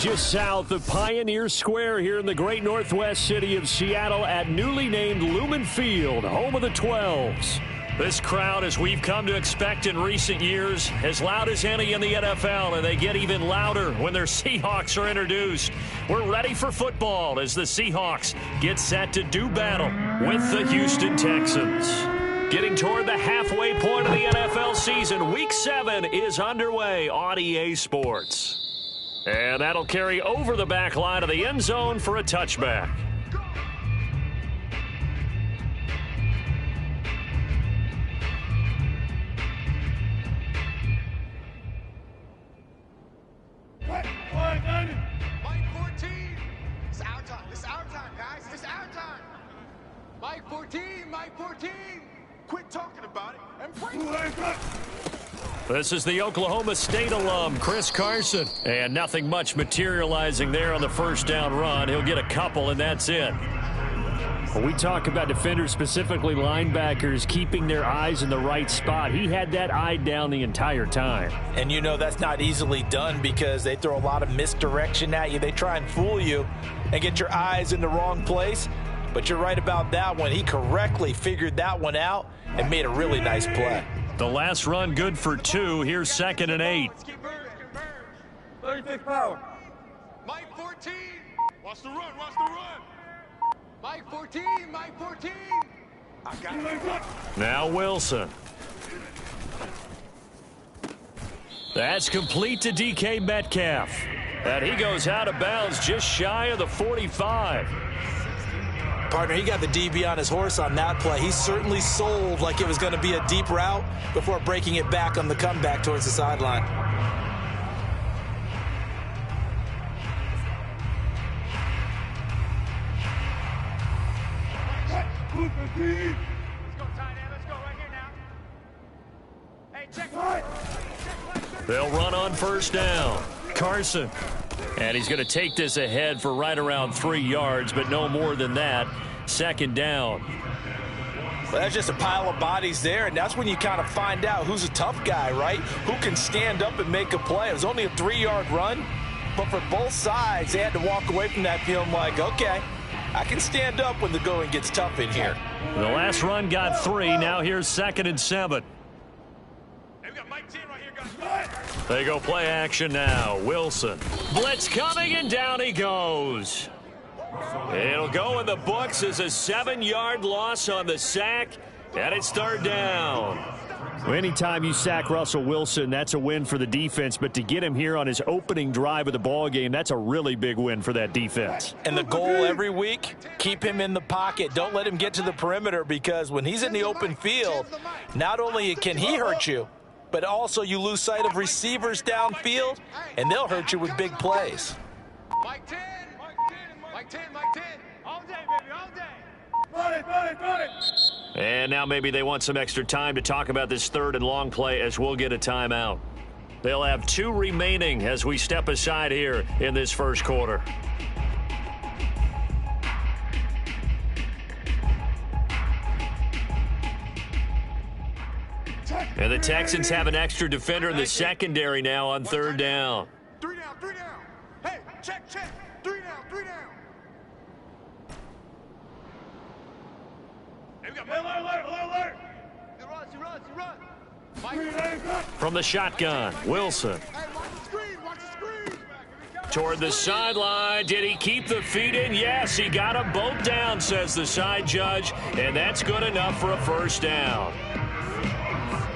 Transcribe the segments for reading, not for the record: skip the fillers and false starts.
just south of Pioneer Square here in the great northwest city of Seattle at newly named Lumen Field, home of the 12s. This crowd, as we've come to expect in recent years, as loud as any in the NFL, and they get even louder when their Seahawks are introduced. We're ready for football as the Seahawks get set to do battle with the Houston Texans. Getting toward the halfway point of the NFL season, Week 7 is underway on EA Sports. And that'll carry over the back line of the end zone for a touchback. Mike 14. It's our time. It's our time, guys. It's our time. Mike 14. Mike 14. Quit talking about it and play. This is the Oklahoma State alum, Chris Carson. And nothing much materializing there on the first down run. He'll get a couple, and that's it. When we talk about defenders, specifically linebackers, keeping their eyes in the right spot, he had that eye down the entire time. And you know that's not easily done because they throw a lot of misdirection at you. They try and fool you and get your eyes in the wrong place. But you're right about that one. He correctly figured that one out and made a really nice play. The last run good for 2. Here's 2nd and 8. 36 power. Mike 14. Watch the run. Watch the run. Mike 14. Mike 14. I got it. Now Wilson. That's complete to DK Metcalf. And he goes out of bounds just shy of the 45. Partner, he got the DB on his horse on that play. He certainly sold like it was going to be a deep route before breaking it back on the comeback towards the sideline. Let's go, tight end. Let's go right here now. Hey, check. They'll run on first down. Carson. And he's going to take this ahead for right around 3 yards, but no more than that. 2nd down. Well, that's just a pile of bodies there, and that's when you kind of find out who's a tough guy, right? Who can stand up and make a play. It was only a 3-yard run, but for both sides, they had to walk away from that feeling like, okay, I can stand up when the going gets tough in here. The last run got 3. Now here's 2nd and 7. Hey, we got Mike 10 right here, guys. They go play action now. Wilson. Blitz coming, and down he goes. It'll go in the books as a 7-yard loss on the sack, and it's 3rd down. Well, anytime you sack Russell Wilson, that's a win for the defense, but to get him here on his opening drive of the ballgame, that's a really big win for that defense. And the goal every week, keep him in the pocket. Don't let him get to the perimeter, because when he's in the open field, not only can he hurt you, but also you lose sight of receivers downfield, and they'll hurt you with big plays. Mike 10. Mike 10. Mike 10. All day, baby. All day. Got it. And now maybe they want some extra time to talk about this 3rd and long play, as we'll get a timeout. They'll have 2 remaining as we step aside here in this first quarter. And the Texans have an extra defender in the secondary now on 3rd down. 3 down. Hey, check. 3 down. Hey, we got alert. He runs. From the shotgun, Wilson. Hey, watch the screen. Toward the sideline. Did he keep the feet in? Yes, he got them both down, says the side judge. And that's good enough for a first down.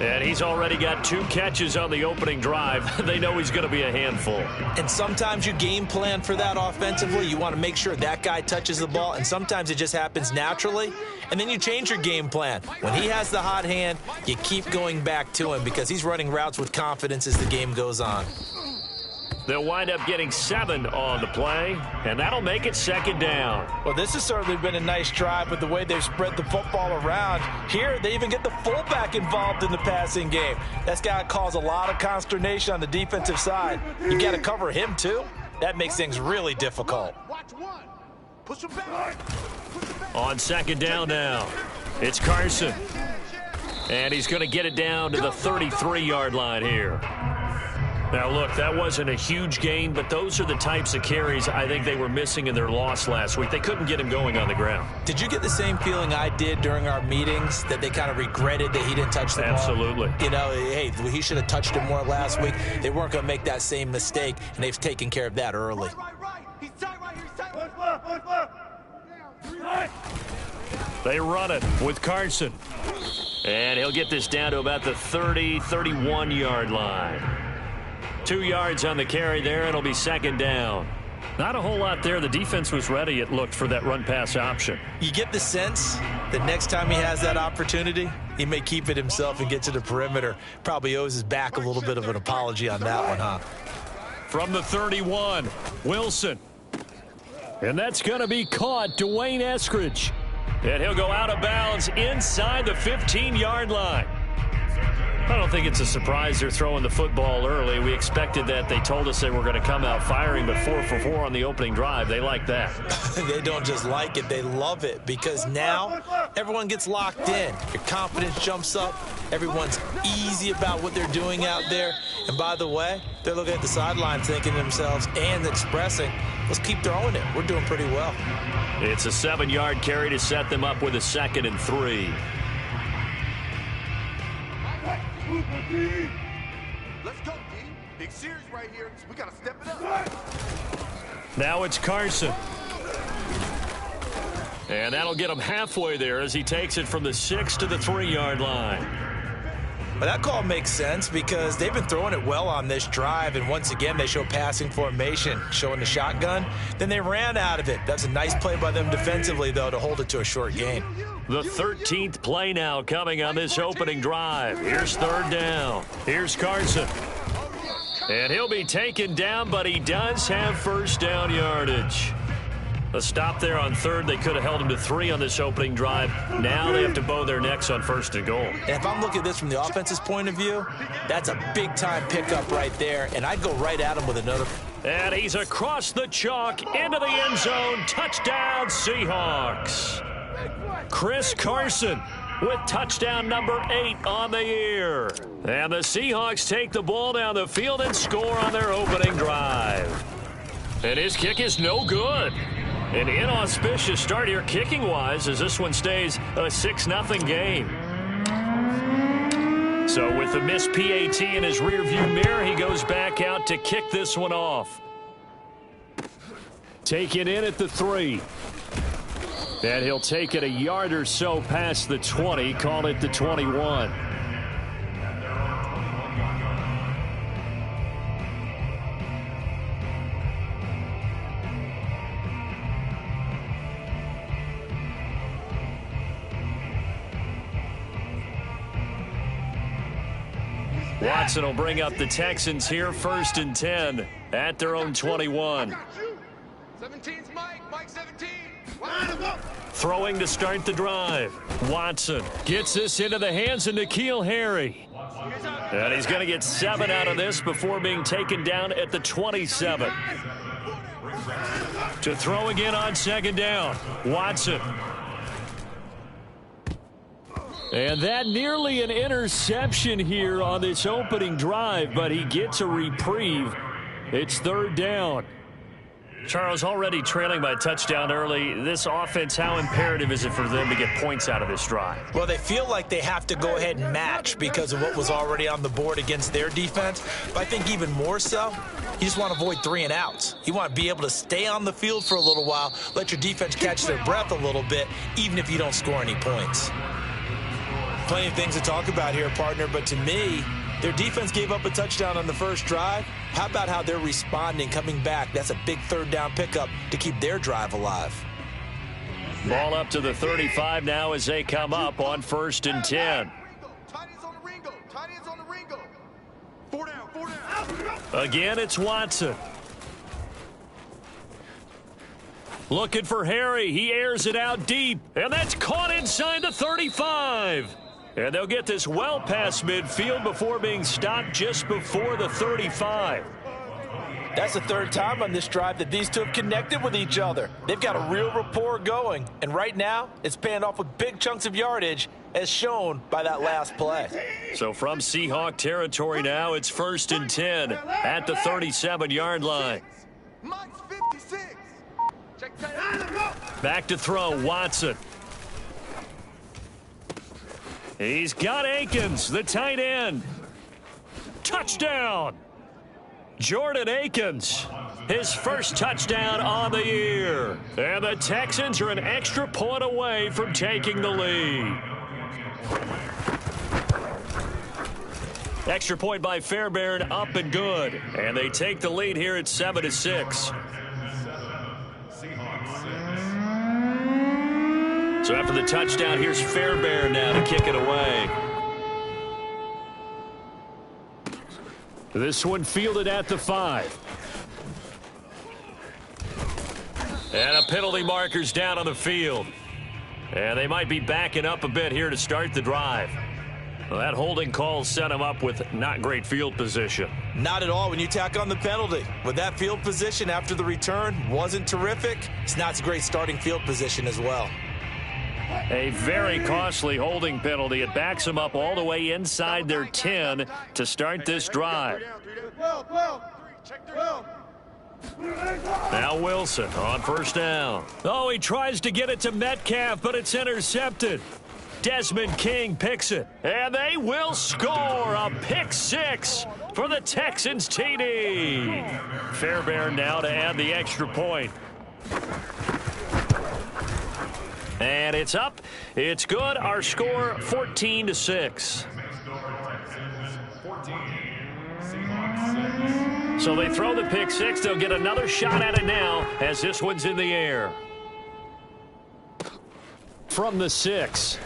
And he's already got 2 catches on the opening drive. They know he's going to be a handful. And sometimes you game plan for that offensively. You want to make sure that guy touches the ball, and sometimes it just happens naturally. And then you change your game plan. When he has the hot hand, you keep going back to him because he's running routes with confidence as the game goes on. They'll wind up getting 7 on the play, and that'll make it 2nd down. Well, this has certainly been a nice drive with the way they've spread the football around. Here, they even get the fullback involved in the passing game. That's got to cause a lot of consternation on the defensive side. You got to cover him, too. That makes things really difficult. Watch one. Push him back. On 2nd down now, it's Carson. And he's going to get it down to the 33-yard line here. Now, look, that wasn't a huge gain, but those are the types of carries I think they were missing in their loss last week. They couldn't get him going on the ground. Did you get the same feeling I did during our meetings, that they kind of regretted that he didn't touch the ball? Absolutely. You know, hey, he should have touched it more last week. They weren't going to make that same mistake, and they've taken care of that early. Right. He's tight right here. He's tight. They run it with Carson. And he'll get this down to about the 30, 31-yard line. 2 yards on the carry there, and it'll be second down. Not a whole lot there. The defense was ready, it looked, for that run-pass option. You get the sense that next time he has that opportunity, he may keep it himself and get to the perimeter. Probably owes his back a little bit of an apology on that one, huh? From the 31, Wilson. And that's going to be caught, Dwayne Eskridge. And he'll go out of bounds inside the 15-yard line. I don't think it's a surprise they're throwing the football early. We expected that. They told us they were going to come out firing, but 4 for 4 on the opening drive. They like that. They don't just like it, they love it, because now everyone gets locked in. Your confidence jumps up. Everyone's easy about what they're doing out there. And by the way, they're looking at the sideline thinking to themselves and expressing, let's keep throwing it. We're doing pretty well. It's a 7-yard carry to set them up with a 2nd and 3. Let's go, D. Big series right here. We got to step it up. Now it's Carson. And that'll get him halfway there as he takes it from the 6 to the 3-yard line. But that call makes sense because they've been throwing it well on this drive, and once again they show passing formation, showing the shotgun. Then they ran out of it. That's a nice play by them defensively, though, to hold it to a short gain. The 13th play now coming on this opening drive. Here's 3rd down. Here's Carson. And he'll be taken down, but he does have first down yardage. A stop there on 3rd. They could have held him to 3 on this opening drive. Now they have to bow their necks on 1st and goal. And if I'm looking at this from the offense's point of view, that's a big-time pickup right there, and I'd go right at him with another. And he's across the chalk into the end zone. Touchdown, Seahawks. Chris Carson with touchdown number 8 on the year. And the Seahawks take the ball down the field and score on their opening drive. And his kick is no good. An inauspicious start here kicking-wise as this one stays a 6-0 game. So with the missed PAT in his rearview mirror, he goes back out to kick this one off. Take it in at the 3. And he'll take it a yard or so past the 20, call it the 21. Watson will bring up the Texans here, 1st and 10 at their own 21. 17's Mike. Mike 17. Throwing to start the drive. Watson gets this into the hands of N'Keal Harry. And he's going to get 7 out of this before being taken down at the 27. To throw again on 2nd down. Watson. And that nearly an interception here on this opening drive, but he gets a reprieve. It's 3rd down. Charles, already trailing by a touchdown early. This offense, how imperative is it for them to get points out of this drive? Well, they feel like they have to go ahead and match because of what was already on the board against their defense. But I think even more so, you just want to avoid 3 and outs. You want to be able to stay on the field for a little while, let your defense catch their breath a little bit, even if you don't score any points. Plenty of things to talk about here, partner, but to me, their defense gave up a touchdown on the first drive. How about how they're responding, coming back? That's a big 3rd down pickup to keep their drive alive. Ball up to the 35 now as they come up on 1st and 10. Tight ends on the Ringo. Tight ends on the Ringo. 4 down. 4 down. Again, it's Watson. Looking for Harry. He airs it out deep, and that's caught inside the 35. And they'll get this well past midfield before being stopped just before the 35. That's the 3rd time on this drive that these two have connected with each other. They've got a real rapport going, and right now it's paying off with big chunks of yardage as shown by that last play. So from Seahawk territory now, it's 1st and 10 at the 37-yard line. Mike's 56. Check that. Back to throw, Watson. He's got Akins, the tight end. Touchdown! Jordan Akins, his first touchdown on the year. And the Texans are an extra point away from taking the lead. Extra point by Fairbairn, up and good. And they take the lead here at 7-6. So after the touchdown, here's Fairbairn now to kick it away. This one fielded at the 5. And a penalty marker's down on the field. And they might be backing up a bit here to start the drive. Well, that holding call set him up with not great field position. Not at all when you tack on the penalty. With that field position after the return wasn't terrific. It's not a great starting field position as well. A very costly holding penalty. It backs them up all the way inside their 10 to start this drive. Now Wilson on first down. Oh, he tries to get it to Metcalf, but it's intercepted. Desmond King picks it, and they will score a pick 6 for the Texans TD. Fairbairn now to add the extra point. And it's up. It's good. Our score 14-6. So they throw the pick 6. They'll get another shot at it now as this one's in the air. From the 6.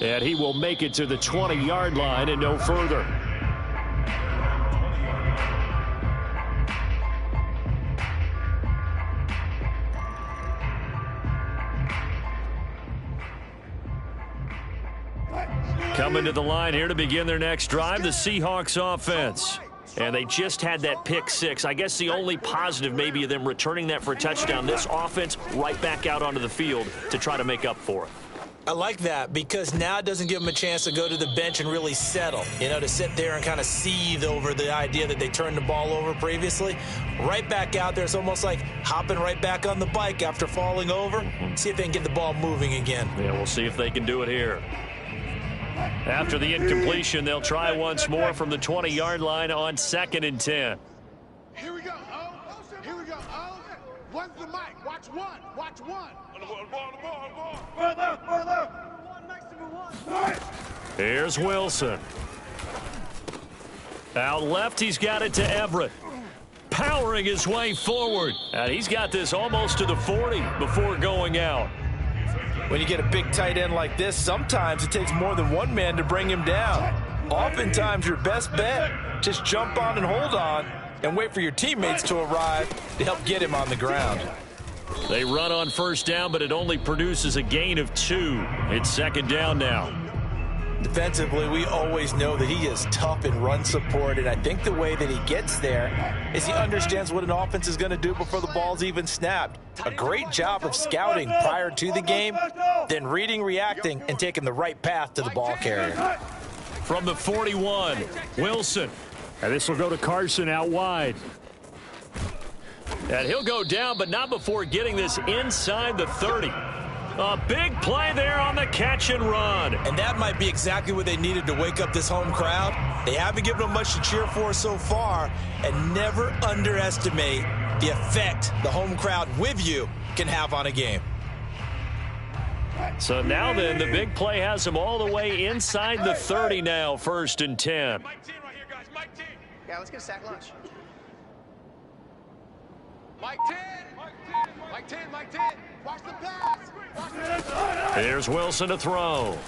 And he will make it to the 20-yard line and no further. Coming to the line here to begin their next drive, the Seahawks offense. And they just had that pick 6. I guess the only positive maybe of them returning that for a touchdown. This offense right back out onto the field to try to make up for it. I like that because now it doesn't give them a chance to go to the bench and really settle, to sit there and kind of seethe over the idea that they turned the ball over previously. Right back out there, it's almost like hopping right back on the bike after falling over. See if they can get the ball moving again. Yeah, we'll see if they can do it here. After the incompletion, they'll try once more from the 20-yard line on 2nd and 10. Here we go. Here we go. One's the mic. Watch one. Watch one. Here's Wilson. Out left, he's got it to Everett. Powering his way forward. And he's got this almost to the 40 before going out. When you get a big tight end like this, sometimes it takes more than one man to bring him down. Oftentimes, your best bet, just jump on and hold on and wait for your teammates to arrive to help get him on the ground. They run on first down, but it only produces a gain of 2. It's 2nd down now. Defensively, we always know that he is tough in run support, and I think the way that he gets there is he understands what an offense is going to do before the ball's even snapped. A great job of scouting prior to the game, then reading, reacting, and taking the right path to the ball carrier. From the 41, Wilson. And this will go to Carson out wide. And he'll go down, but not before getting this inside the 30. A big play there on the catch and run. And that might be exactly what they needed to wake up this home crowd. They haven't given them much to cheer for so far, and never underestimate the effect the home crowd with you can have on a game. So now then, the big play has them all the way inside the 30 now, 1st and 10. Mike 10 right here, guys. Mike 10. Yeah, let's get a sack lunch. Mike 10. Mike 10. Mike 10. Watch the pass. Here's Wilson to throw.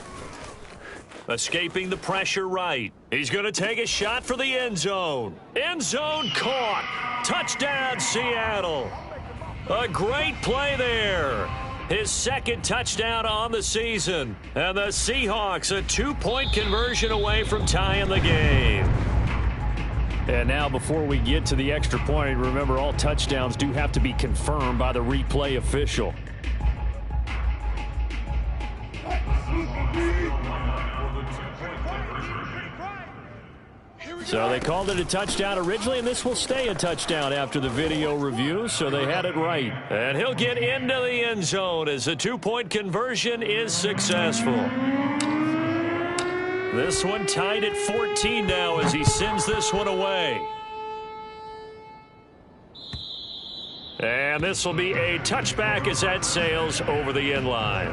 Escaping the pressure right. He's going to take a shot for the end zone. End zone caught. Touchdown, Seattle. A great play there. His 2nd touchdown on the season. And the Seahawks a 2-point conversion away from tying the game. And now before we get to the extra point, remember all touchdowns do have to be confirmed by the replay official. So they called it a touchdown originally, and this will stay a touchdown after the video review, so they had it right. And he'll get into the end zone as the two-point conversion is successful. This one tied at 14 now as he sends this one away. And this will be a touchback as that sails over the end line.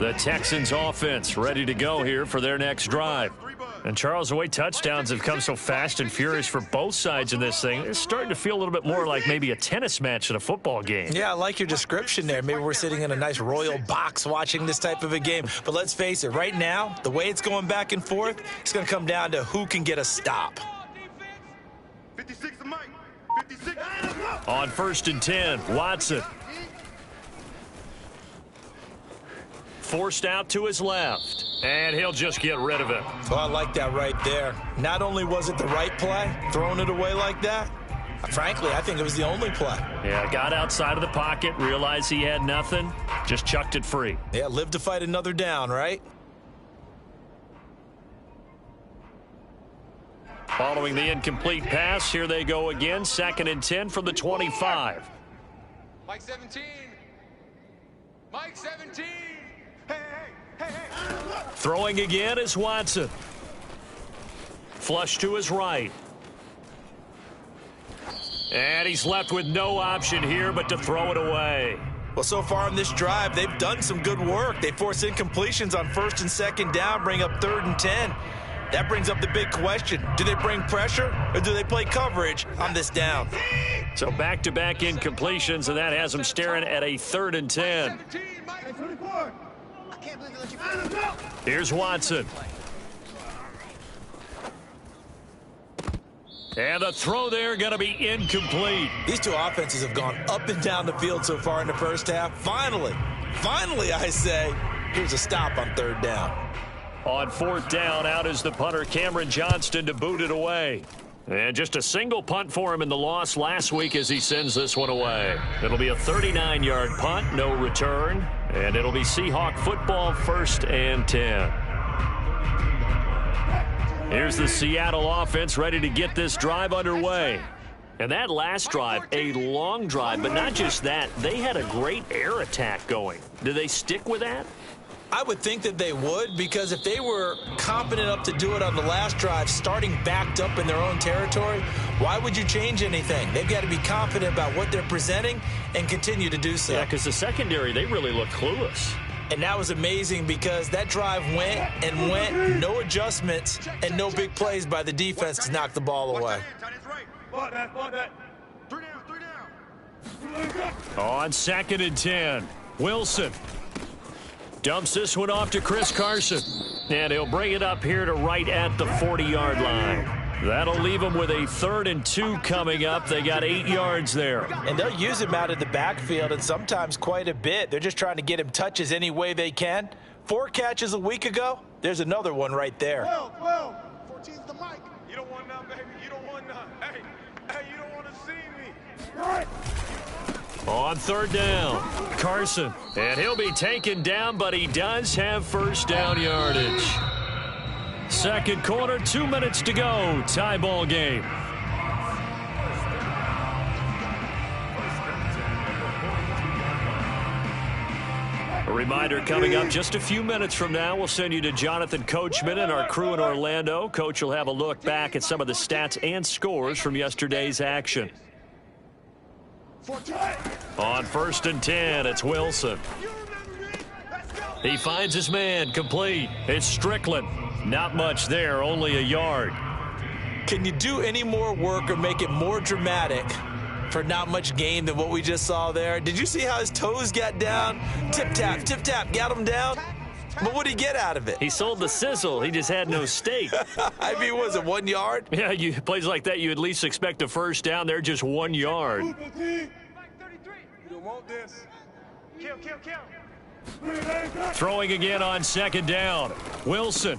The Texans offense ready to go here for their next drive. And Charles, the way touchdowns have come so fast and furious for both sides in this thing, it's starting to feel a little bit more like maybe a tennis match in a football game. Yeah, I like your description there. Maybe we're sitting in a nice royal box watching this type of a game. But let's face it, right now, the way it's going back and forth, it's going to come down to who can get a stop. 56 to Mike. 56. On 1st and 10, Watson. Forced out to his left, and he'll just get rid of it. Well, I like that right there. Not only was it the right play, throwing it away like that, frankly, I think it was the only play. Yeah, got outside of the pocket, realized he had nothing, just chucked it free. Yeah, live to fight another down, right? Following the incomplete pass, here they go again, 2nd and 10 from the 25. Mike 17. Mike 17. Hey, hey, hey, hey. Throwing again is Watson. Flush to his right. And he's left with no option here but to throw it away. Well, so far in this drive, they've done some good work. They force incompletions on 1st and 2nd down, bring up 3rd and 10. That brings up the big question. Do they bring pressure or do they play coverage on this down? So back-to-back incompletions, and that has them staring at a 3rd and 10. Here's Watson. And the throw there going to be incomplete. These two offenses have gone up and down the field so far in the first half. Finally, I say, here's a stop on 3rd down. On 4th down, out is the punter, Cameron Johnston, to boot it away. And just a single punt for him in the loss last week as he sends this one away. It'll be a 39-yard punt, no return. And it'll be Seahawk football, 1st and 10. Here's the Seattle offense ready to get this drive underway. And that last drive, a long drive, but not just that. They had a great air attack going. Do they stick with that? I would think that they would, because if they were confident enough to do it on the last drive, starting backed up in their own territory, why would you change anything? They've got to be confident about what they're presenting and continue to do so. Yeah, because the secondary, they really look clueless. And that was amazing because that drive went and went, no adjustments and no big plays by the defense to knock the ball away. On 2nd and 10, Wilson dumps this one off to Chris Carson. And he'll bring it up here to right at the 40-yard line. That'll leave them with a 3rd and 2 coming up. They got 8 yards there. And they'll use him out of the backfield, and sometimes quite a bit. They're just trying to get him touches any way they can. 4 catches a week ago. There's another one right there. 12. 14's the mic. You don't want none, baby. You don't want none. Hey, you don't want to see me. Right. On 3rd down, Carson. And he'll be taken down, but he does have 1st down yardage. 2nd quarter, 2 minutes to go. Tie ball game. A reminder coming up just a few minutes from now, we'll send you to Jonathan Coachman and our crew in Orlando. Coach will have a look back at some of the stats and scores from yesterday's action. On 1st and 10, it's Wilson. He finds his man, complete. It's Strickland. Not much there, only a yard. Can you do any more work or make it more dramatic for not much gain than what we just saw there? Did you see how his toes got down? Tip-tap, got him down. But what did he get out of it? He sold the sizzle. He just had no steak. I mean, was it 1 yard? Yeah, plays like that, you at least expect a 1st down. They're just 1 yard. You don't want this. Kill. Throwing again on second down. Wilson.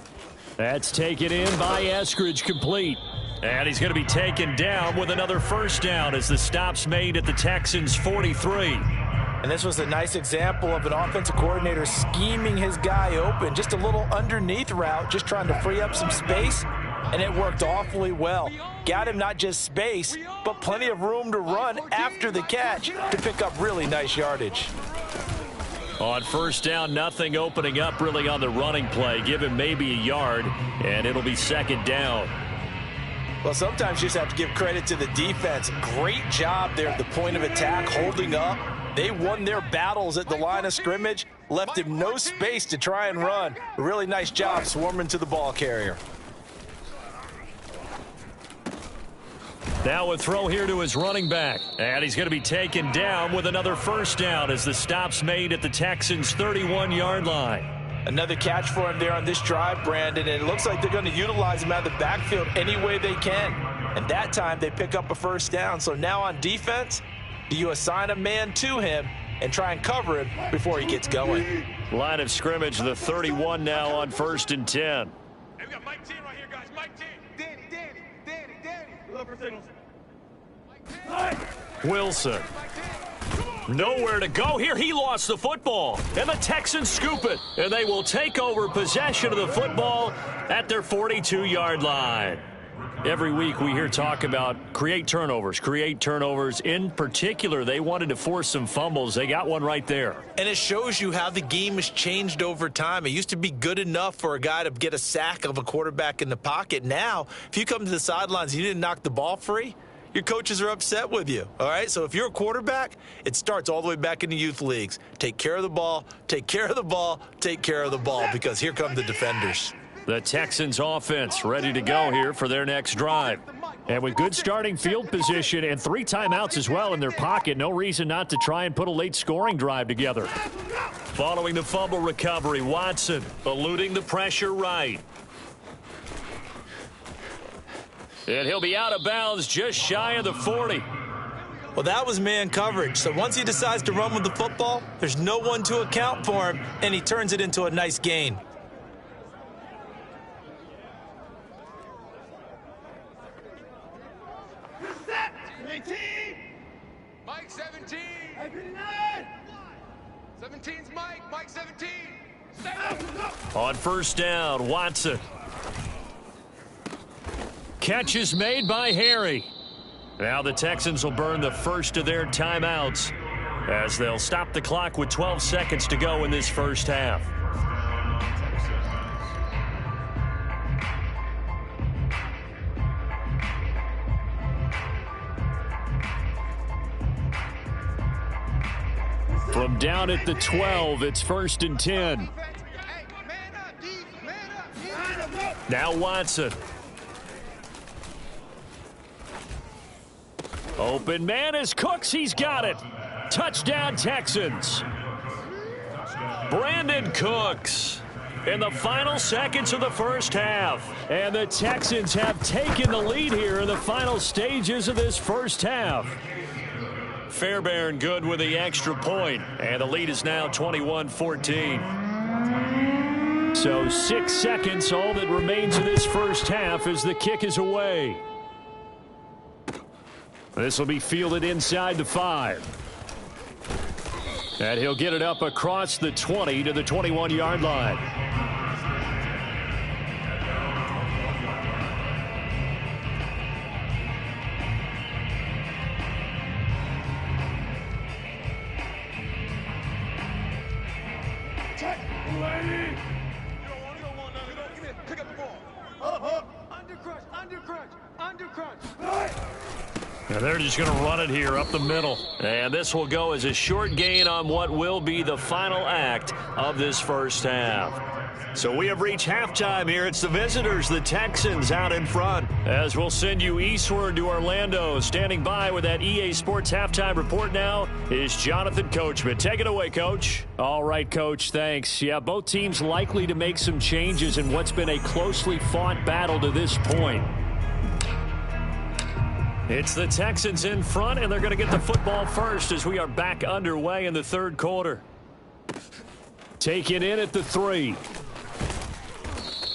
That's taken in by Eskridge, complete. And he's going to be taken down with another first down as the stop's made at the Texans' 43. And this was a nice example of an offensive coordinator scheming his guy open. Just a little underneath route, just trying to free up some space, and it worked awfully well. Got him not just space, but plenty of room to run after the catch to pick up really nice yardage. On first down, nothing opening up really on the running play. Give him maybe a yard, and it'll be second down. Well, sometimes you just have to give credit to the defense. Great job there at the point of attack, holding up. They won their battles at the line of scrimmage, left him no space to try and run. A really nice job swarming to the ball carrier. Now a throw here to his running back. And he's going to be taken down with another first down as the stop's made at the Texans' 31-yard line. Another catch for him there on this drive, Brandon, and it looks like they're going to utilize him out of the backfield any way they can. And that time they pick up a first down. So now on defense, do you assign a man to him and try and cover him before he gets going? Line of scrimmage, the 31 now on 1st and 10. Hey, we got Mike 10 right here, guys. Mike 10. Danny. Love for signals. Wilson. Nowhere to go here. He lost the football. And the Texans scoop it. And they will take over possession of the football at their 42-yard line. Every week we hear talk about create turnovers. In particular, they wanted to force some fumbles. They got one right there. And it shows you how the game has changed over time. It used to be good enough for a guy to get a sack of a quarterback in the pocket. Now, if you come to the sidelines and you didn't knock the ball free, your coaches are upset with you, all right? So if you're a quarterback, it starts all the way back in the youth leagues. Take care of the ball, take care of the ball, take care of the ball, because here come the defenders. The Texans offense ready to go here for their next drive. And with good starting field position and 3 timeouts as well in their pocket, no reason not to try and put a late scoring drive together. Following the fumble recovery, Watson eluding the pressure right. And he'll be out of bounds just shy of the 40. Well, that was man coverage. So once he decides to run with the football, there's no one to account for him, and he turns it into a nice gain. Mike 17. 17's Mike. Mike 17. On first down, Watson. Catch is made by Harry. Now the Texans will burn the first of their timeouts as they'll stop the clock with 12 seconds to go in this first half. From down at the 12, it's 1st and 10. Now Watson. Open man is Cooks. He's got it. Touchdown, Texans. Brandon Cooks in the final seconds of the first half. And the Texans have taken the lead here in the final stages of this first half. Fairbairn good with the extra point, and the lead is now 21-14. So 6 seconds, all that remains of this first half as the kick is away. This will be fielded inside the 5. And he'll get it up across the 20 to the 21-yard line. And they're just going to run it here up the middle. And this will go as a short gain on what will be the final act of this first half. So we have reached halftime here. It's the visitors, the Texans, out in front. As we'll send you eastward to Orlando. Standing by with that EA Sports halftime report now is Jonathan Coachman. Take it away, Coach. All right, Coach, thanks. Yeah, both teams likely to make some changes in what's been a closely fought battle to this point. It's the Texans in front, and they're going to get the football first as we are back underway in the third quarter. Taken in at the 3.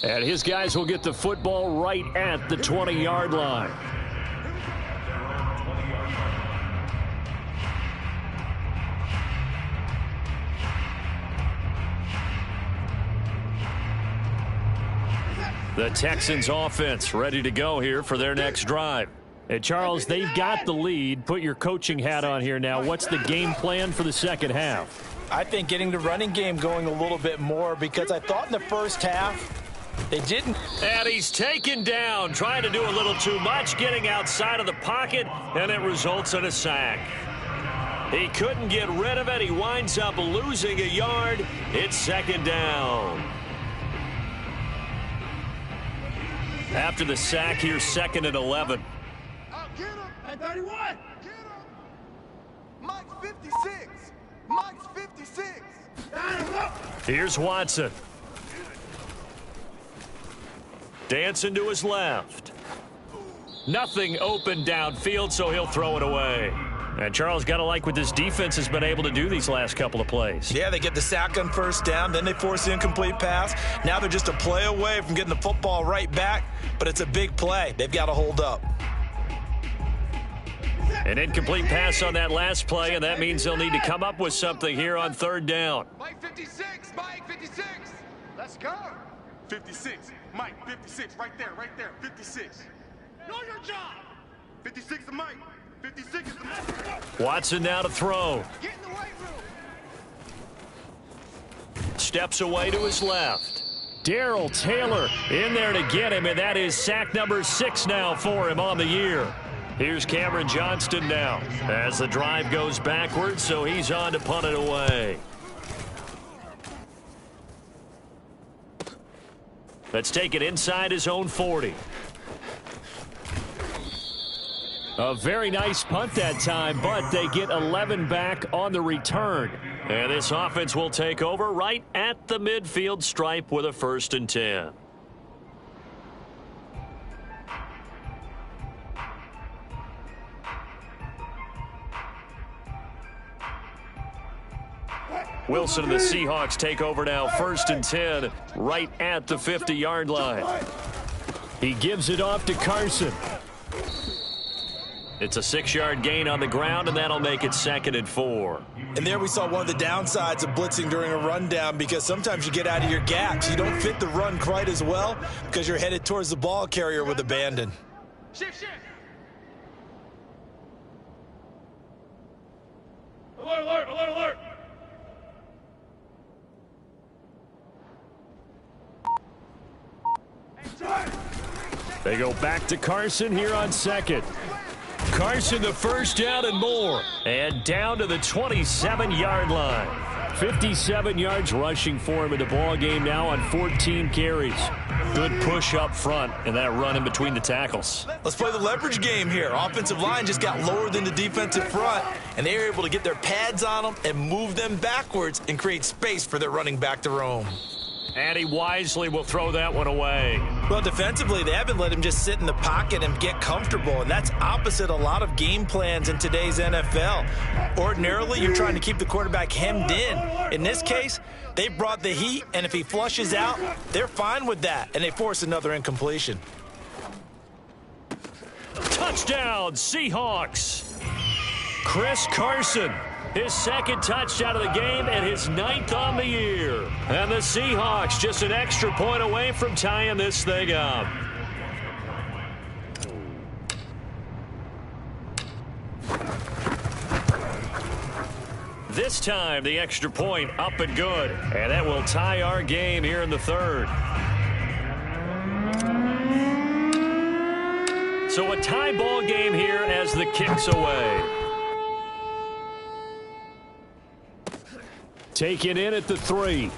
And his guys will get the football right at the 20-yard line. The Texans offense ready to go here for their next drive. And Charles, they've got the lead. Put your coaching hat on here now. What's the game plan for the second half? I think getting the running game going a little bit more, because I thought in the first half they didn't. And he's taken down, trying to do a little too much, getting outside of the pocket, and it results in a sack. He couldn't get rid of it. He winds up losing a yard. It's second down. After the sack, here's second and 11. Get him! At 31! Get him! Mike's 56! Mike's 56! Here's Watson. Dancing to his left. Nothing open downfield, so he'll throw it away. And Charles, got to like what this defense has been able to do these last couple of plays. Yeah, they get the sack on first down, then they force the incomplete pass. Now they're just a play away from getting the football right back, but it's a big play. They've got to hold up. An incomplete pass on that last play, and that means they'll need to come up with something here on third down. Mike 56! Mike 56! Let's go! 56. Mike 56. Right there, 56. Know your job! 56 to Mike. 56 is the Mike. Watson now to throw. Get in the weight room. Steps away to his left. Darrell Taylor in there to get him, and that is sack number 6 now for him on the year. Here's Cameron Johnston now as the drive goes backwards, so he's on to punt it away. Let's take it inside his own 40. A very nice punt that time, but they get 11 back on the return. And this offense will take over right at the midfield stripe with a 1st and 10. Wilson and the Seahawks take over now, 1st and 10, right at the 50-yard line. He gives it off to Carson. It's a 6-yard gain on the ground, and that'll make it 2nd and 4. And there we saw one of the downsides of blitzing during a rundown, because sometimes you get out of your gaps. You don't fit the run quite as well because you're headed towards the ball carrier with abandon. Shift. Alert. They go back to Carson here on 2nd. Carson, the first down and more. And down to the 27-yard line. 57 yards rushing for him in the ball game now on 14 carries. Good push up front and that run in between the tackles. Let's play the leverage game here. Offensive line just got lower than the defensive front, and they were able to get their pads on them and move them backwards and create space for their running back to roam. And he wisely will throw that one away. Well, defensively, they haven't let him just sit in the pocket and get comfortable, and that's opposite a lot of game plans in today's NFL. Ordinarily, you're trying to keep the quarterback hemmed in. In this case, they brought the heat, and if he flushes out, they're fine with that, and they force another incompletion. Touchdown, Seahawks. Chris Carson. His 2nd touchdown of the game and his 9th on the year. And the Seahawks just an extra point away from tying this thing up. This time the extra point up and good. And that will tie our game here in the 3rd. So a tie ball game here as the kick's away. Taken in at the 3.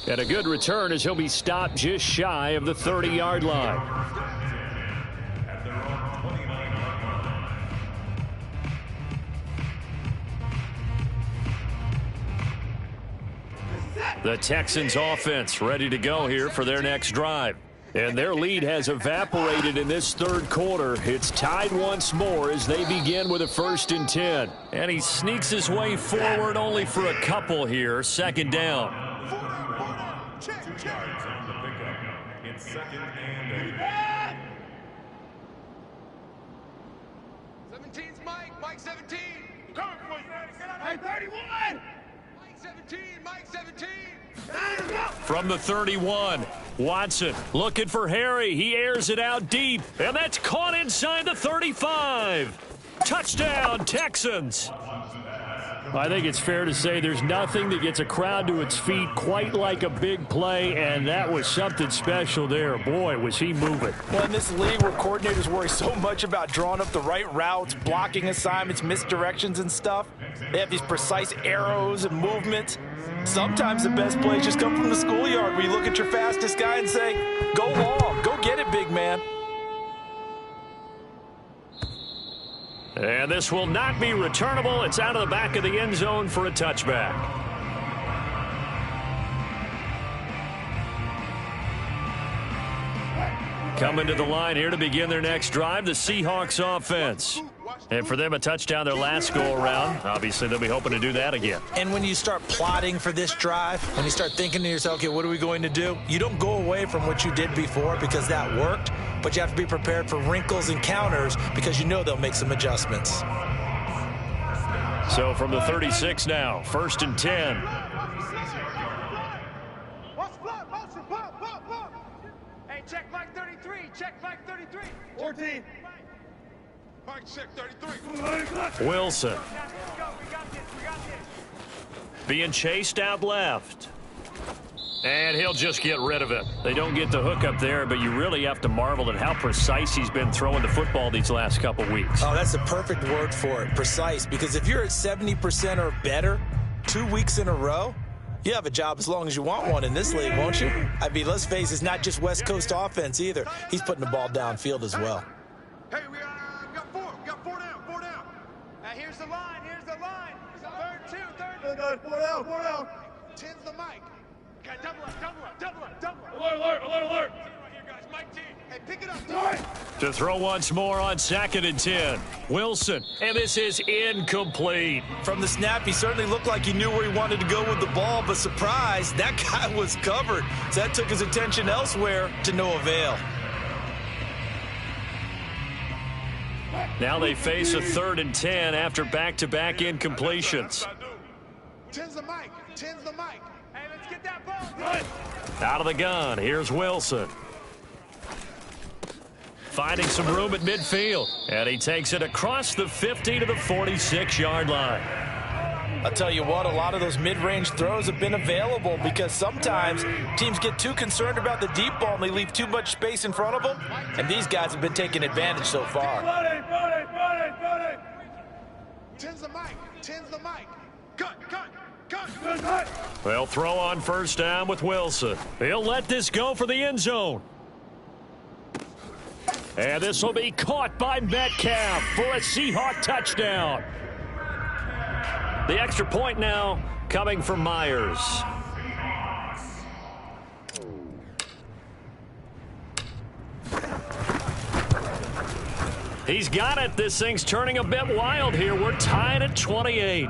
And a good return as he'll be stopped just shy of the 30-yard line. The Texans offense ready to go here for their next drive. And their lead has evaporated in this third quarter. It's tied once more as they begin with a 1st and 10. And he sneaks his way forward only for a couple here. 2nd down. Check. 2 yards on the pickup. It's 2nd and 8. 17's Mike. Mike 17. Coming for you. Hey, 31. Mike 17. Mike 17. From the 31, Watson looking for Harry. He airs it out deep, and that's caught inside the 35. Touchdown, Texans. I think it's fair to say there's nothing that gets a crowd to its feet quite like a big play, and that was something special there. Boy, was he moving. Well, in this league where coordinators worry so much about drawing up the right routes, blocking assignments, misdirections and stuff, they have these precise arrows and movements. Sometimes the best plays just come from the schoolyard where you look at your fastest guy and say, go long, go get it, big man. And this will not be returnable. It's out of the back of the end zone for a touchback. Coming to the line here to begin their next drive, the Seahawks offense. And for them, a touchdown their last go-around. Obviously, they'll be hoping to do that again. And when you start plotting for this drive, when you start thinking to yourself, okay, what are we going to do? You don't go away from what you did before because that worked, but you have to be prepared for wrinkles and counters because you know they'll make some adjustments. So from the 36 now, 1st and 10. Hey, check Mike 33. Check Mike 33. 14. Mike, check 33. Wilson. Being chased out left. And he'll just get rid of it. They don't get the hook up there, but you really have to marvel at how precise he's been throwing the football these last couple weeks. Oh, that's the perfect word for it, precise, because if you're at 70% or better 2 weeks in a row, you have a job as long as you want one in this league, won't you? I mean, let's face it, it's not just West Coast offense either. He's putting the ball downfield as well. Hey, we got 4. We got 4 down. 4 down. Here's the line. Here's the line. 3rd, 2, 3rd. 4 down. 4 down. 10's the mic. Okay, double up. Alert. Right here, guys. Mike T. Hey, pick it up. To throw once more on 2nd and 10. Wilson, and this is incomplete. From the snap, he certainly looked like he knew where he wanted to go with the ball, but surprise, that guy was covered. So that took his attention elsewhere to no avail. Now they face a 3rd and 10 after back-to-back incompletions. 10's the mic. 10's the mic. Hey, let's get that ball. Out of the gun, here's Wilson. Finding some room at midfield. And he takes it across the 50 to the 46-yard line. I'll tell you what, a lot of those mid-range throws have been available because sometimes teams get too concerned about the deep ball and they leave too much space in front of them, and these guys have been taking advantage so far. 10's the mic. 10's the mic. Cut. They'll throw on 1st down with Wilson. He'll let this go for the end zone. And this will be caught by Metcalf for a Seahawk touchdown. The extra point now coming from Myers. He's got it. This thing's turning a bit wild here. We're tied at 28.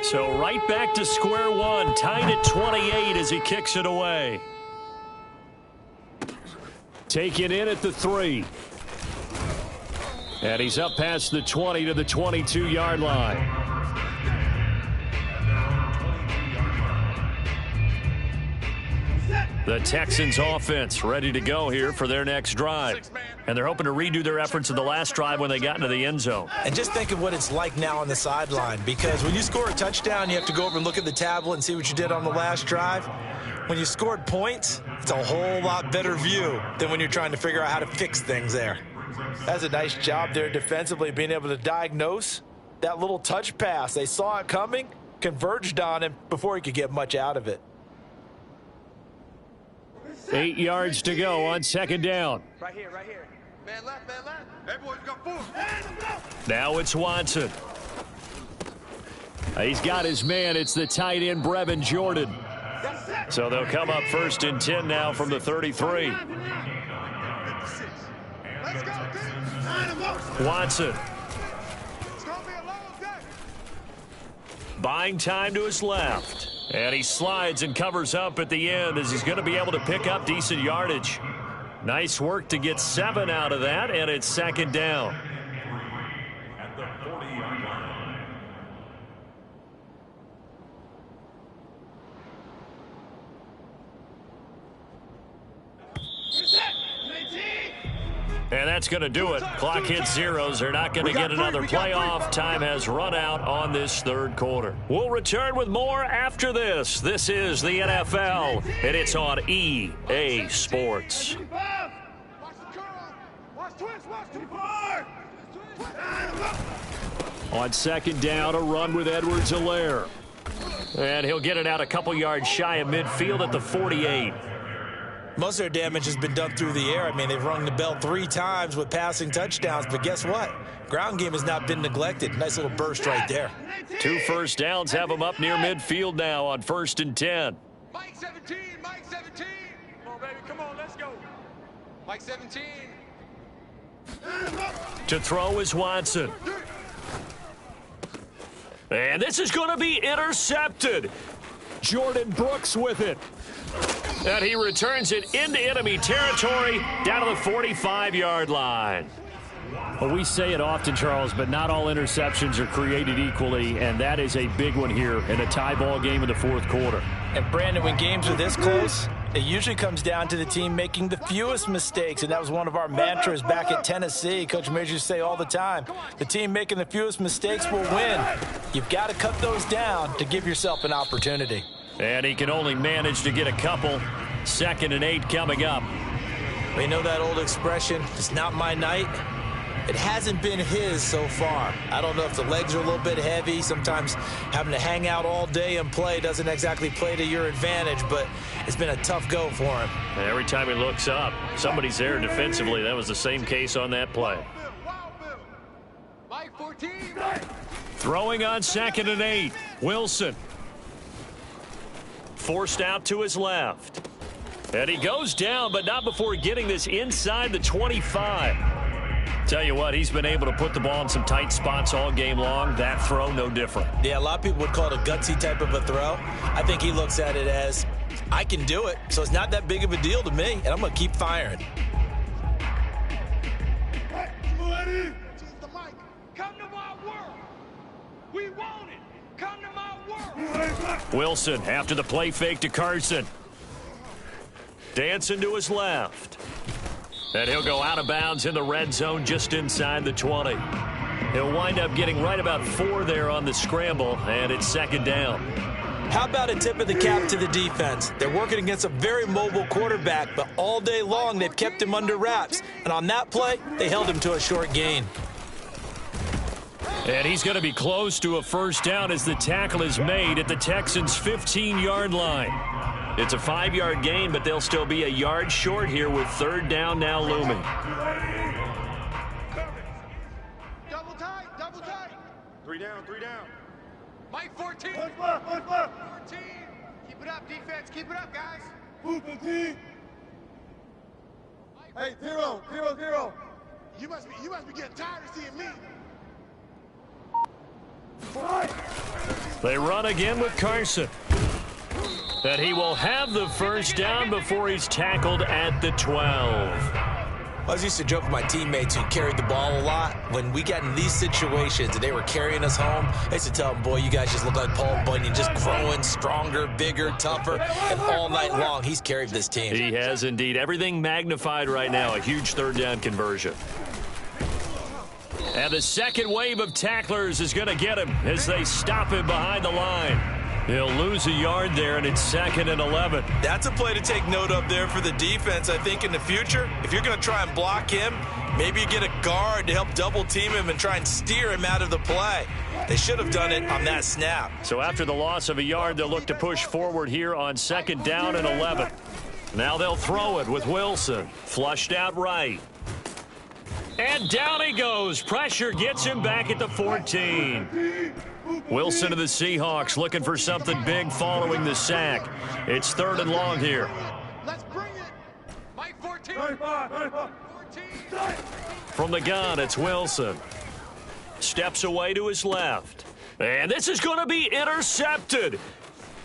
So right back to square one, tied at 28 as he kicks it away. Taken in at the 3. And he's up past the 20 to the 22-yard line. The Texans offense ready to go here for their next drive. And they're hoping to redo their efforts in the last drive when they got into the end zone. And just think of what it's like now on the sideline, because when you score a touchdown, you have to go over and look at the tablet and see what you did on the last drive. When you scored points, it's a whole lot better view than when you're trying to figure out how to fix things there. That's a nice job there defensively, being able to diagnose that little touch pass. They saw it coming, converged on him before he could get much out of it. 8 yards to go on 2nd down. Right here. Man left. Hey, boys, we got 4. Now it's Watson. He's got his man. It's the tight end, Brevin Jordan. So they'll come up 1st and 10 now from the 33. Watson. Buying time to his left. And he slides and covers up at the end as he's going to be able to pick up decent yardage. Nice work to get 7 out of that, and it's 2nd down. At the 40-yard line. And that's going to do it. Clock hits zeros. They're not going to get another playoff. Time has run out on this 3rd quarter. We'll return with more after this. This is the NFL, and it's on EA Sports. On 2nd down, a run with Edwards-Helaire. And he'll get it out a couple yards shy of midfield at the 48. Most of their damage has been done through the air. I mean, they've rung the bell 3 times with passing touchdowns, but guess what? Ground game has not been neglected. Nice little burst right there. 2 first downs have them up near midfield now on 1st and 10. Mike 17, Mike 17. Come on, baby, come on, let's go. Mike 17. To throw is Watson. And this is going to be intercepted. Jordan Brooks with it. And he returns it into enemy territory down to the 45-yard line. Well, we say it often, Charles, but not all interceptions are created equally, and that is a big one here in a tie ball game in the 4th quarter. And, Brandon, when games are this close, it usually comes down to the team making the fewest mistakes, and that was one of our mantras back at Tennessee. Coach Major used to say all the time, the team making the fewest mistakes will win. You've got to cut those down to give yourself an opportunity. And he can only manage to get a couple. 2nd and 8 coming up. We know that old expression, it's not my night. It hasn't been his so far. I don't know if the legs are a little bit heavy. Sometimes having to hang out all day and play doesn't exactly play to your advantage, but it's been a tough go for him. And every time he looks up, somebody's there defensively. That was the same case on that play. Mike 14. Throwing on 2nd and 8. Wilson. Forced out to his left. And he goes down, but not before getting this inside the 25. Tell you what, he's been able to put the ball in some tight spots all game long. That throw, no different. Yeah, a lot of people would call it a gutsy type of a throw. I think he looks at it as, I can do it, so it's not that big of a deal to me, and I'm going to keep firing. Come to my world. We want it. Come to my world. Wilson after the play fake to Carson. Dancing to his left. And he'll go out of bounds in the red zone just inside the 20. He'll wind up getting right about 4 there on the scramble, and it's 2nd down. How about a tip of the cap to the defense? They're working against a very mobile quarterback, but all day long they've kept him under wraps. And on that play, they held him to a short gain. And he's going to be close to a 1st down as the tackle is made at the Texans' 15-yard line. It's a 5-yard gain, but they'll still be a yard short here with 3rd down now looming. Double tight, double tight. 3 down, 3 down. Mike 14. 14. Keep it up, defense. Keep it up, guys. Move the team. Hey, 0, 0, 0. You must be getting tired of seeing me. They run again with Carson. And he will have the 1st down before he's tackled at the 12. I was used to joke with my teammates who carried the ball a lot. When we got in these situations and they were carrying us home, I used to tell them, boy, you guys just look like Paul Bunyan, just growing stronger, bigger, tougher, and all night long he's carried this team. He has indeed. Everything magnified right now. A huge 3rd down conversion. And the second wave of tacklers is going to get him as they stop him behind the line. He'll lose a yard there, and it's 2nd and 11. That's a play to take note of there for the defense, I think, in the future. If you're going to try and block him, maybe you get a guard to help double-team him and try and steer him out of the play. They should have done it on that snap. So after the loss of a yard, they'll look to push forward here on 2nd down and 11. Now they'll throw it with Wilson. Flushed out right. And down he goes. Pressure gets him back at the 14. Wilson of the Seahawks looking for something big following the sack. It's 3rd and long here. Let's bring it. Mike 14. 95. From the gun, it's Wilson. Steps away to his left. And this is going to be intercepted.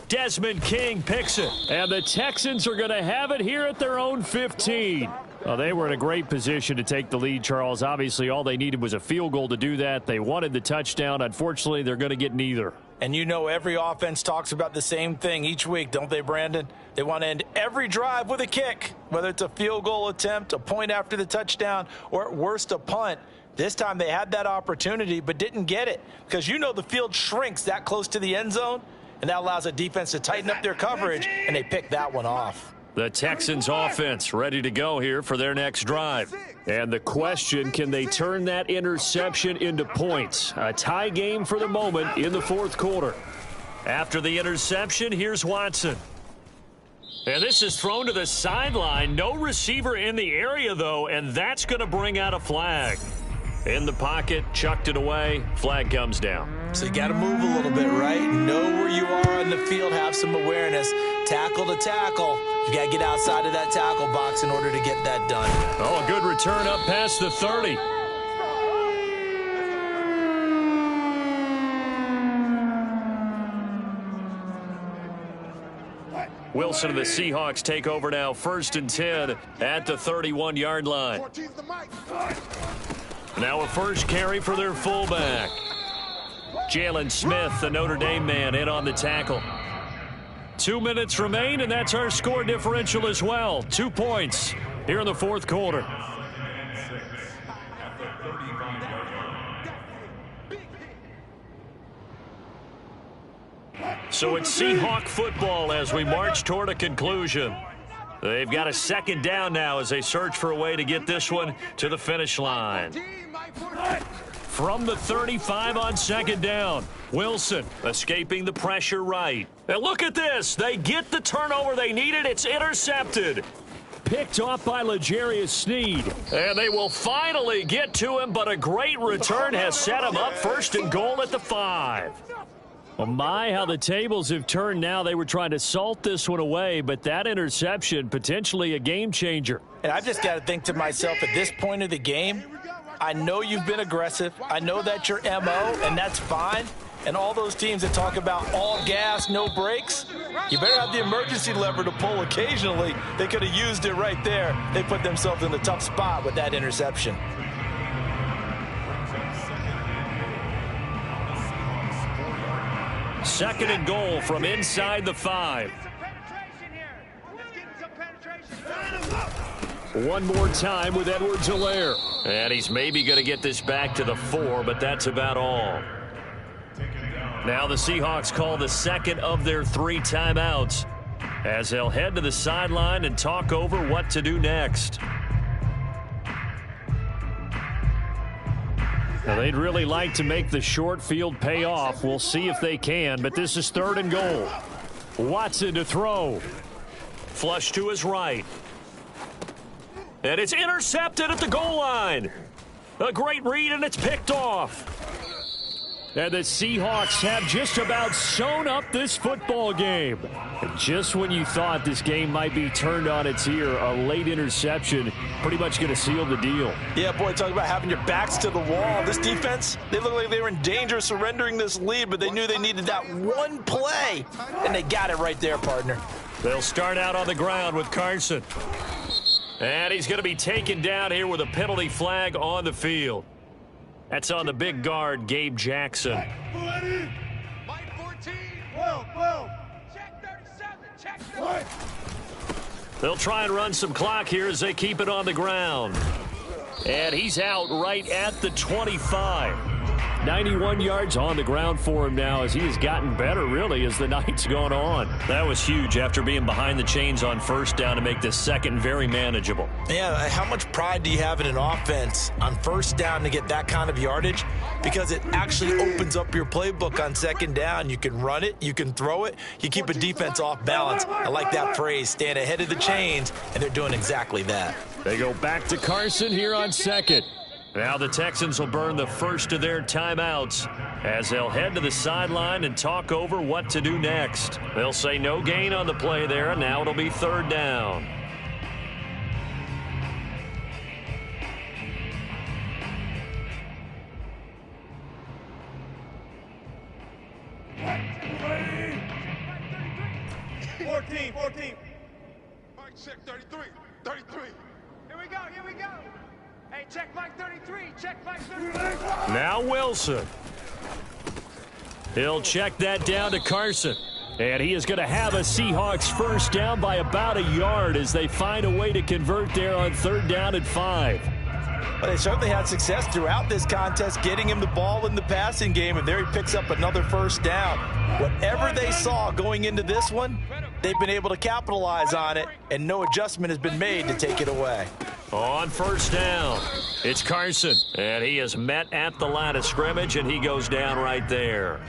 Desmond King picks it. And the Texans are going to have it here at their own 15. Well, they were in a great position to take the lead, Charles. Obviously, all they needed was a field goal to do that. They wanted the touchdown. Unfortunately, they're going to get neither. And you know every offense talks about the same thing each week, don't they, Brandon? They want to end every drive with a kick, whether it's a field goal attempt, a point after the touchdown, or at worst a punt. This time they had that opportunity but didn't get it because you know the field shrinks that close to the end zone, and that allows a defense to tighten up their coverage, and they pick that one off. The Texans offense ready to go here for their next drive. And the question, can they turn that interception into points? A tie game for the moment in the 4th quarter. After the interception, here's Watson. And this is thrown to the sideline. No receiver in the area, though, and that's going to bring out a flag. In the pocket, chucked it away, flag comes down. So you got to move a little bit, right? Know where you are on the field, have some awareness. Tackle to tackle. You got to get outside of that tackle box in order to get that done. Oh, a good return up past the 30. Wilson of the Seahawks take over now, 1st and 10 at the 31-yard line. Now a first carry for their fullback. Jalen Smith, the Notre Dame man, in on the tackle. 2 minutes remain, and that's our score differential as well. 2 points here in the 4th quarter. So it's Seahawk football as we march toward a conclusion. They've got a 2nd down now as they search for a way to get this one to the finish line. From the 35 on 2nd down, Wilson escaping the pressure right. And look at this. They get the turnover they needed. It's intercepted. Picked off by L'Jarius Sneed. And they will finally get to him, but a great return has set him up 1st and goal at the 5. Well, my, how the tables have turned now. They were trying to salt this one away, but that interception, potentially a game changer. And I've just got to think to myself, at this point of the game, I know you've been aggressive. I know that's your MO, and that's fine. And all those teams that talk about all gas, no brakes, you better have the emergency lever to pull occasionally. They could have used it right there. They put themselves in a tough spot with that interception. Second and goal from inside the 5. One more time with Edwards-Helaire. And he's maybe going to get this back to the 4, but that's about all. Now the Seahawks call the 2nd of their 3 timeouts as they'll head to the sideline and talk over what to do next. Now, they'd really like to make the short field pay off. We'll see if they can, but this is 3rd and goal. Watson to throw. Flush to his right. And it's intercepted at the goal line. A great read, and it's picked off. And the Seahawks have just about sewn up this football game. And just when you thought this game might be turned on its ear, a late interception pretty much going to seal the deal. Yeah, boy, talk about having your backs to the wall. This defense, they look like they were in danger of surrendering this lead, but they knew they needed that one play, and they got it right there, partner. They'll start out on the ground with Carson. And he's going to be taken down here with a penalty flag on the field. That's on the big guard, Gabe Jackson. Mike 14. 12. Check 37. Check 30. They'll try and run some clock here as they keep it on the ground. And he's out right at the 25. 91 yards on the ground for him now as he has gotten better, really, as the night's gone on. That was huge after being behind the chains on 1st down to make this 2nd very manageable. Yeah, how much pride do you have in an offense on 1st down to get that kind of yardage? Because it actually opens up your playbook on 2nd down. You can run it, you can throw it, you keep a defense off balance. I like that phrase, stand ahead of the chains, and they're doing exactly that. They go back to Carson here on 2nd. Now the Texans will burn the first of their timeouts as they'll head to the sideline and talk over what to do next. They'll say no gain on the play there, and now it'll be third down. Mike, check 33. 33. Here we go, here we go. Hey, check Mike 33, check Mike 33. Now Wilson. He'll check that down to Carson. And he is going to have a Seahawks first down by about a yard as they find a way to convert there on third down and 5. Well, they certainly had success throughout this contest getting him the ball in the passing game, and there he picks up another first down. Whatever they saw going into this one, they've been able to capitalize on it, and no adjustment has been made to take it away. On first down, it's Carson, and he is met at the line of scrimmage, and he goes down right there.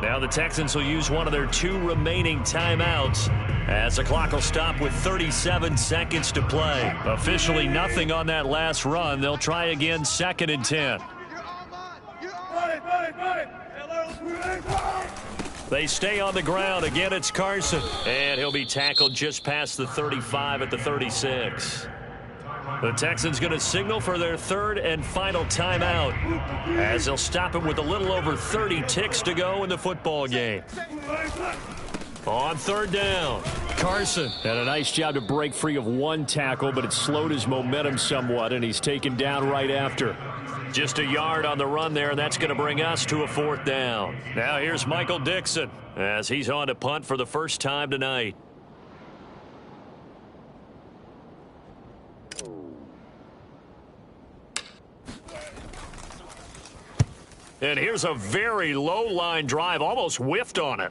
Now the Texans will use one of their 2 remaining timeouts as the clock will stop with 37 seconds to play. Officially nothing on that last run. They'll try again 2nd and 10. They stay on the ground. Again, it's Carson, and he'll be tackled just past the 35 at the 36. The Texans going to signal for their 3rd and final timeout as they'll stop it with a little over 30 ticks to go in the football game. On third down, Carson had a nice job to break free of one tackle, but it slowed his momentum somewhat, and he's taken down right after. Just a yard on the run there, and that's going to bring us to a 4th down. Now here's Michael Dixon as he's on to punt for the first time tonight. And here's a very low line drive, almost whiffed on it.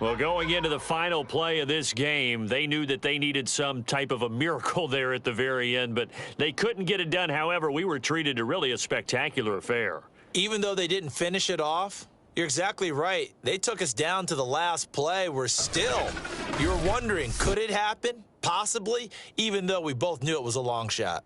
Well, going into the final play of this game, they knew that they needed some type of a miracle there at the very end, but they couldn't get it done. However, we were treated to really a spectacular affair. Even though they didn't finish it off, you're exactly right. They took us down to the last play. You're wondering, could it happen? Possibly, even though we both knew it was a long shot.